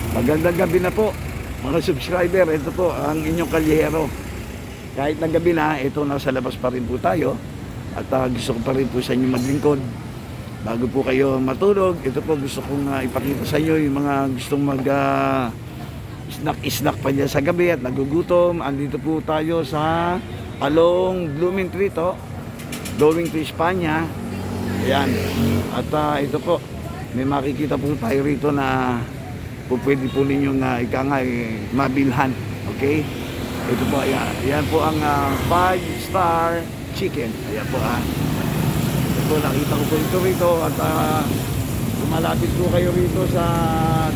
Magandang gabi na po mga subscriber. Ito po ang inyong kalyero. Kahit ng gabi na, ito nasa labas pa rin po tayo. At gusto ko pa rin po sa inyo maglingkod. Bago po kayo matulog, ito po gusto kong ipakita sa inyo yung mga gustong mag snack pa dyan sa gabi at nagugutom. Andito po tayo sa along Blooming Tree to, going to Espanya. Ayan. At ito po, may makikita po tayo rito na pwede po ninyong mabilhan. Okay? Ito po, ayan. Ayan po ang 5-star chicken. Ayan po, ito po, nakita ko po ito rito. At lumalapit po kayo rito sa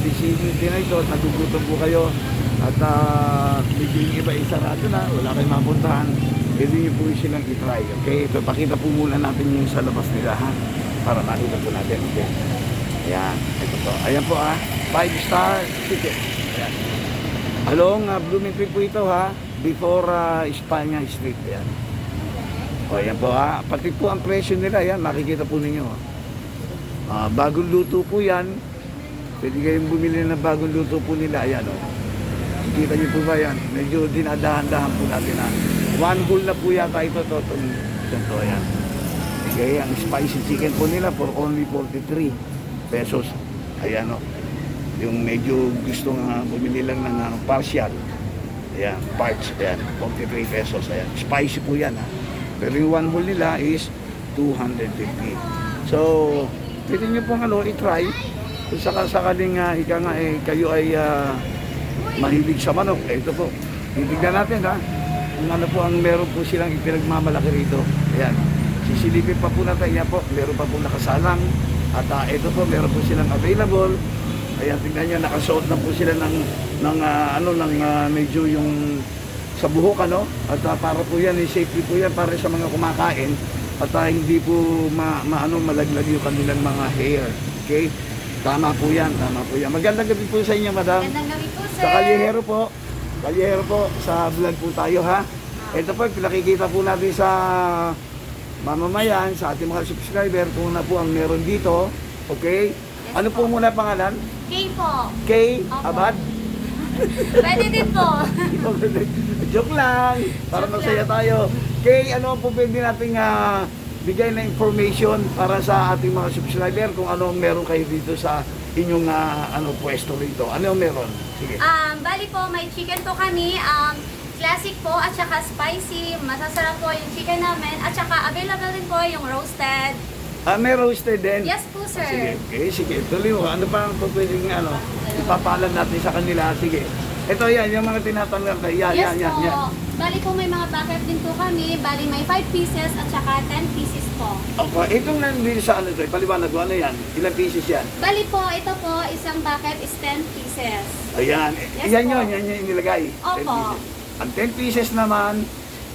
vicinity na ito at nagugutom po kayo. At medyo yung iba isarado na, wala kayong mapuntahan. Pwede nyo po silang itry. Okay? Ito, pakita po muna natin yung sa labas nila, ha? Para makita po natin. Okay? Ayan, ito po. Ayan po, 5-star chicken. Ayan. Along Blooming Tree po ito, ha? Before Espanya Street. Ayan. O, ayan po, pati po ang presyo nila. Ayan, makikita po ninyo. Bagong luto po yan. Pwede kayong bumili ng bagong luto po nila. Ayan, o. Kita niyo po ba yan? Medyo dinadahan-dahan po natin, ha? One whole na po yata ito. Ito, ayan. Okay, ang spicy chicken po nila for only 43 pesos. Ayan, o. Yung medyo gusto nga bumili lang ng partial. Ayan, parts. Ayan, 43 pesos. Ayan, spicy po yan, ha. Pero yung one whole nila is 250. So, pwede nyo pong i-try. Kung sakaling kayo ay mahilig sa manok. Ito po, titignan natin, ha. Kung ano po ang meron po silang ipinagmamalaki rito. Ayan, sisilipin pa po natin. Ayan po, meron pa po nakasalang. At ito po, meron po silang available. Ayan, tingnan nyo, nakasuot na po sila ng medyo yung sa buhok, ano. At para po yan, safety po yan para sa mga kumakain. At hindi po malaglag yung kanilang mga hair. Okay? Tama po yan, tama po yan. Magandang gabi po sa inyo, madam. Magandang gabi po, sir. Sa Kalyero po. Kalyero po, sa vlog po tayo, ha. Ito po, pinakikita po natin sa mamamayan, sa ating mga subscriber, kung na po ang meron dito. Okay? Yes, Ano po muna pangalan? Kay po. Kay Opo. Abad? Pwede din po. Joke lang, para Joke masaya lang. tayo. Kay ano po pwede nating bigay na information para sa ating mga subscriber kung ano ang meron kayo dito sa inyong pwesto rito. Ano ang meron? Sige. Bali po, may chicken po kami. Classic po at saka spicy. Masasarap po yung chicken namin. At saka available din po yung roasted. May roasted din? Yes po, sir. Sige, okay, sige. Tuloy mo. Ano pa ang pwedeng ipapalan natin sa kanila? Sige. Ito yan, yung mga tinatanggap tayo. Yes Yan. po. Bali po, may mga bucket din po kami. Bali may 5 pieces at saka 10 pieces po. Okay, itong nandito sa ano ito, paliwanag ko, ano yan? Ilang pieces yan? Bali po, ito po, isang bucket is 10 pieces. Ayan, Yes yan po. yan yung inilagay. 10 Opo. pieces. Ang 10 pieces naman,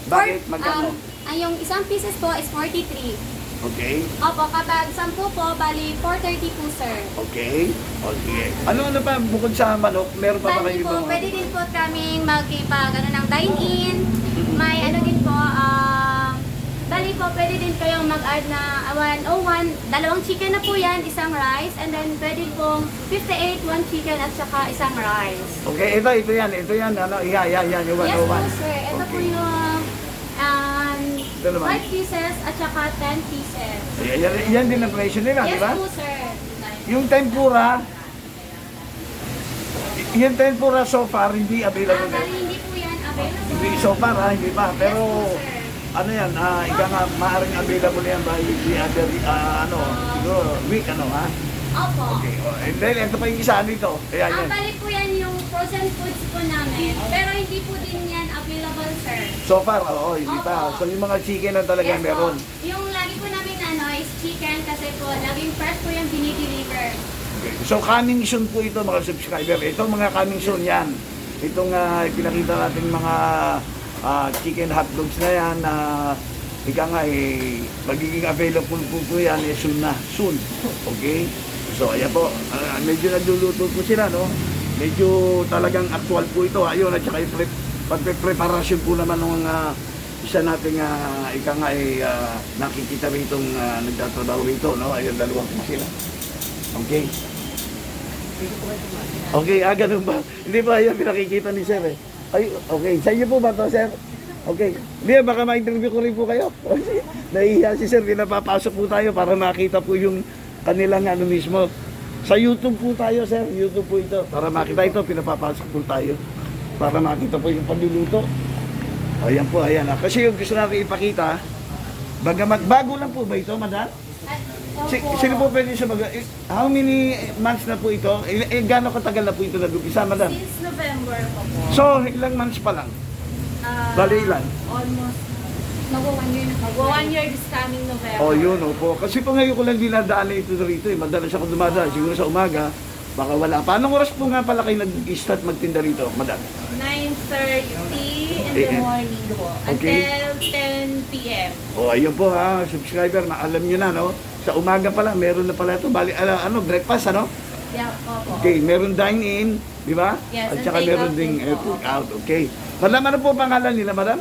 bakit magkano? Yung isang pieces po is 43. Okay, Opo, kapag 10 po, bali 430 po, sir. okay, okay. Ano pa, bukod sa manok, meron pa ba Bali kayo po, ibang- pwede din po kaming magkipag ng dine-in. May ano din po, bali po, pwede din kayong mag-add na 101, dalawang chicken na po yan, isang rice, and then pwede pong 58, one chicken at saka isang rice. Okay, ito yan, yan, yan, yung 101. Yes po, sir. Ito po Okay. yung Ito naman. 5 pieces at saka 10 pieces. Yan din ang presyo nila, di Yes ba? po, sir. Yung tempura so far, hindi available. Bali hindi po yan available. Hindi so far, hindi pa. Pero, Yes po, sir. ano yan, ika nga, maaaring available yan by the other, siguro, week, ha? Opo. Okay, and then, ito pa yung isa dito. Ayan, yan. Bali po yan yung frozen foods po namin. Pero hindi po din yan available, sir. So far, hindi pa. So, yung mga chicken lang talaga Yes meron. po. Yung lagi po namin is chicken kasi po laging fresh po yung dinideliver. Okay. So, coming soon po ito, mga subscriber. Ito, mga coming soon yan. Itong pinakita natin mga chicken hotdogs na yan na magiging available po yan soon na. Soon. Okay? So, ayan po. Medyo nagluluto po sila, no? Medyo talagang actual po ito. Ayun, at saka yung pagpe-preparasyon po naman ng isa nating nakikita rito nagtatrabaho rito, no? Ayun, dalawa po sila. Okay? Okay, ganun ba? Hindi ba yan pinakikita ni sir eh? Ay, okay. Sa inyo po ba to, sir? Okay. Hindi, baka ma-interview ko rin po kayo. Nahihiya si sir, pinapapasok po tayo para makita po yung kanilang ano mismo. Sa YouTube po tayo, sir. YouTube po ito. Para makita ito, pinapapasok po tayo. Para makita po yung pagluluto. Ayan po, ayan. Kasi yung gusto natin ipakita, bago lang po ba ito, madam? Sino po pwede siya how many months na po ito? Gano'ng katagal na po ito nag-upisa, madam? Since November pa po. So, ilang months pa lang? Bali ilan? Almost. Mag-1 year. Mag-1 year this coming November. Oh, yun, opo. Kasi po ngayon ko lang dinadaan ito rito eh. Madalas ako dumadaan. Siguro sa umaga, baka wala pa. Anong oras po nga pala kayo nag-start magtinda rito, madam? 9:30 in the morning po. Okay. Until 10 p.m. Oh, ayun po ha, subscriber, na alam nyo na, no? Sa umaga pala, meron na pala ito. Bali, breakfast, ano? Yeah, po. Okay, meron dine-in, di ba? Yes, At and saka take meron out ding din po. out, okay. Madam, ano po pangalan nila, madam?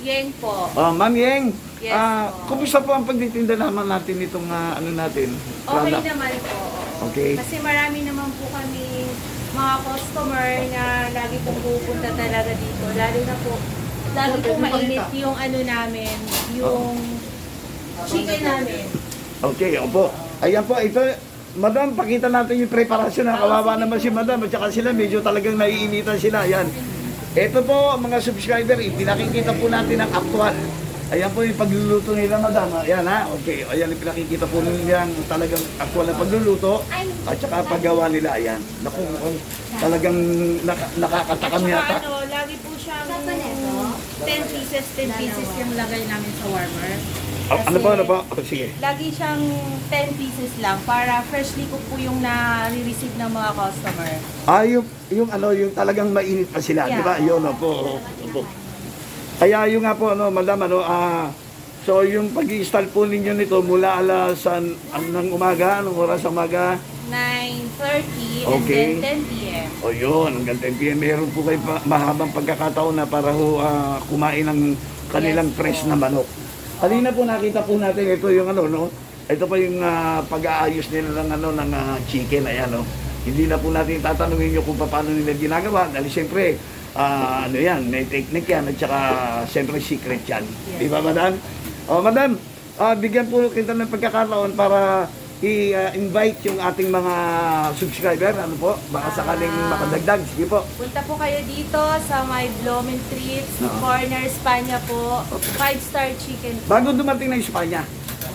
Yeng po. Ma'am Yeng, Yes, po. kumusta po ang pagtitinda naman natin itong ano natin? Okay product? naman po. Okay. Kasi marami naman po kami mga customer na lagi pong pupunta talaga dito. Lalo na po, lagi po mainit yung ano namin, yung chicken namin. Okay, opo. Ayan po, ito, madam, pakita natin yung preparasyon. Kawawa naman si madam, at saka sila, medyo talagang naiinitan sila. Ayan. Ito po, mga subscriber, pinakikita po natin ang actual. Ayan po yung pagluluto nila, madam. Ayan ha, okay. Ayan yung pinakikita po nila yung talagang actual na pagluluto. At saka paggawa nila, ayan. Naku, mukhang talagang nakakatakam yata. Lagi po siyang 10 pieces yung lagay namin sa warmer. Ano po? Sige. Lagi siyang 10 pieces lang para freshly cook po yung na-receive ng mga customer. Yung talagang mainit pa sila, Yeah. di ba? Yun, opo. Kaya yung nga po, madam, so yung pag-i-install po ninyo nito mula alas ng umaga, anong oras ng umaga? 9:30 Okay. and then 10 p.m. O yun, hanggang 10 p.m. Meron po kayo mahabang pagkakataon na para kumain ng kanilang Yes, fresh po. na manok. Kanina po nakita po natin ito yung ito pa yung pag-aayos nila ng chicken, ayan Hindi na po natin tatanungin nyo kung paano nila ginagawa dahil siyempre may technique yan at saka siyempre secret yan. Di ba, madam? Madam, bigyan po kita ng pagkakataon para i-invite yung ating mga subscriber, baka sakaling makadagdag. Sige po. Punta po kayo dito sa my Blooming Treats, Corner Espanya po. 5-star chicken. Bago dumating ng Espanya,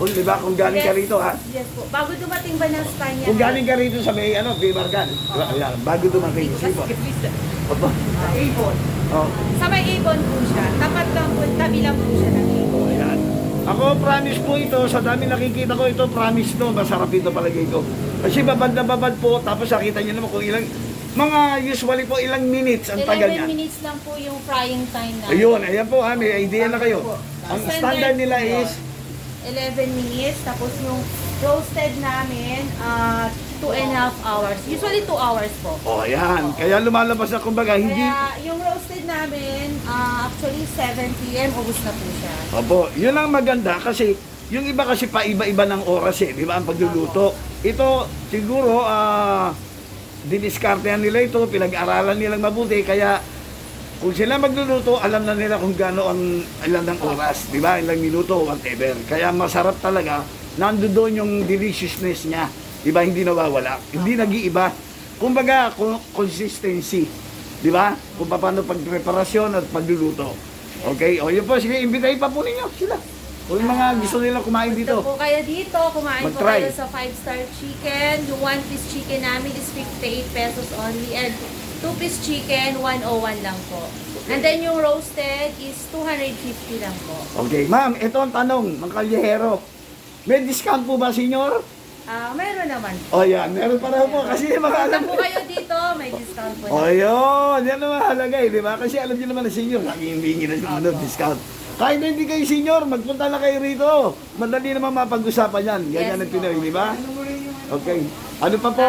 di ba, kung galing ka rito, ha? Yes po. Bago dumating ba ng Espanya? Kung galing ka rito sa may, Bimargan, ayan, bago dumating, sige po. Opo. Avon. Oh. Sa may Avon po siya. Tapat lang po, tabi lang po siya ng Avon. Ayan. Ako, promise po ito, sa dami nakikita ko ito, promise to, masarap ito palagay ko. Kasi babad na babad po, tapos nakita nyo naman kung ilang, usually po ilang minutes ang tagal 11 niya. minutes lang po yung frying time na. Ayun, ayan po, may idea na kayo. Ang standard nila is, 11 minutes, tapos yung roasted namin, 2.5 hours. Usually 2 hours po. ayan, kaya lumalabas na kumbaga, hindi, Kaya yung roasted namin, actually 7 p.m. ubos na po siya. opo, yun ang maganda kasi yung iba kasi pa iba-iba ng oras di ba, ang pagluluto. Ito, siguro, diniskartehan nila ito, pinag-aralan nilang mabuti, kaya kung sila magluluto, alam na nila kung gaano ang ilan ng oras, di ba? Ilang minuto, whatever. Kaya masarap talaga, nandoon yung deliciousness niya. Di ba? Hindi nawawala. Hindi nag-iiba. Kumbaga, consistency. Di ba? Kung paano pagpreparasyon at pagluluto. Okay? O yun po, sige, imbitahin pa po ninyo sila. Kung yung mga gusto nila kumain dito. Punta po kayo dito, kumain po Mag-try. kayo sa 5-star chicken. Yung 1-piece chicken namin is 58 pesos only. And 2-piece chicken, 101 lang po. And then yung roasted is 250 lang po. Okay, ma'am, ito ang tanong ng kalyahero. May discount po ba, senyor? Meron naman. O yan, meron pa raw po kasi mga Punta po kayo dito, may discount po. O yun, yan ang mahalaga di ba? Kasi alam niyo naman na senior, lagi hihingi na discount. Kahit na hindi kayo senior, magpunta na kayo rito. Madali naman mapag-usapan yan. Ganyan ang Pinoy, di ba? Okay. Ano pa po?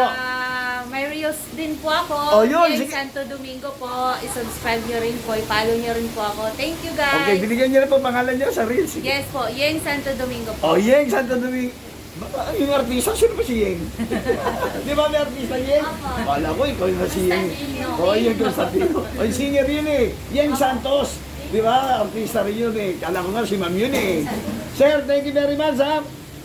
May reels din po ako. Oh, yun, Yeng sige. Santo Domingo po. I-subscribe nyo rin po. I-follow nyo rin po ako. Thank you guys. Okay, binigyan niyo na po pangalan niyo sa Reels. Yes po, Yeng Santo Domingo po. O, Yeng Santo Domingo. Yung artista, sino ba si Yeng? Di ba may artista yun? Opo. Wala ko, ikaw yung si... Constantino. Oo, yung Constantino. O, yung singer yun eh. Yang Santos. Di ba? Artista rin yun eh. Kala ko nga si Ma'am yun eh. Sir, thank you very much ha.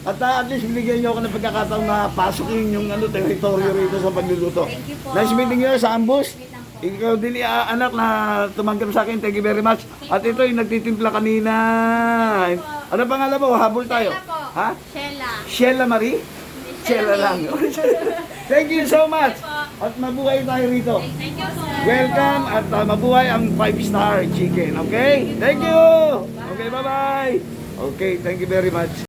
At at least binigyan niyo ako ng pagkakataon na pasukin yung teritoryo rito sa pagluluto. Thank you po. Nice meeting you sa Ambush. Wait lang po. Ikaw din anak na tumanggap sa akin. Thank you very much. At ito yung nagtitimpla kanina. Ano pangalan mo? Habol tayo. Sheila po. Ha? Sheila. Sheila Marie? Sheila lang. Thank you so much. po. At mabuhay tayo rito. Thank you po. Welcome at mabuhay ang 5-star chicken. Okay? Thank you. Okay, bye-bye. Okay, thank you very much.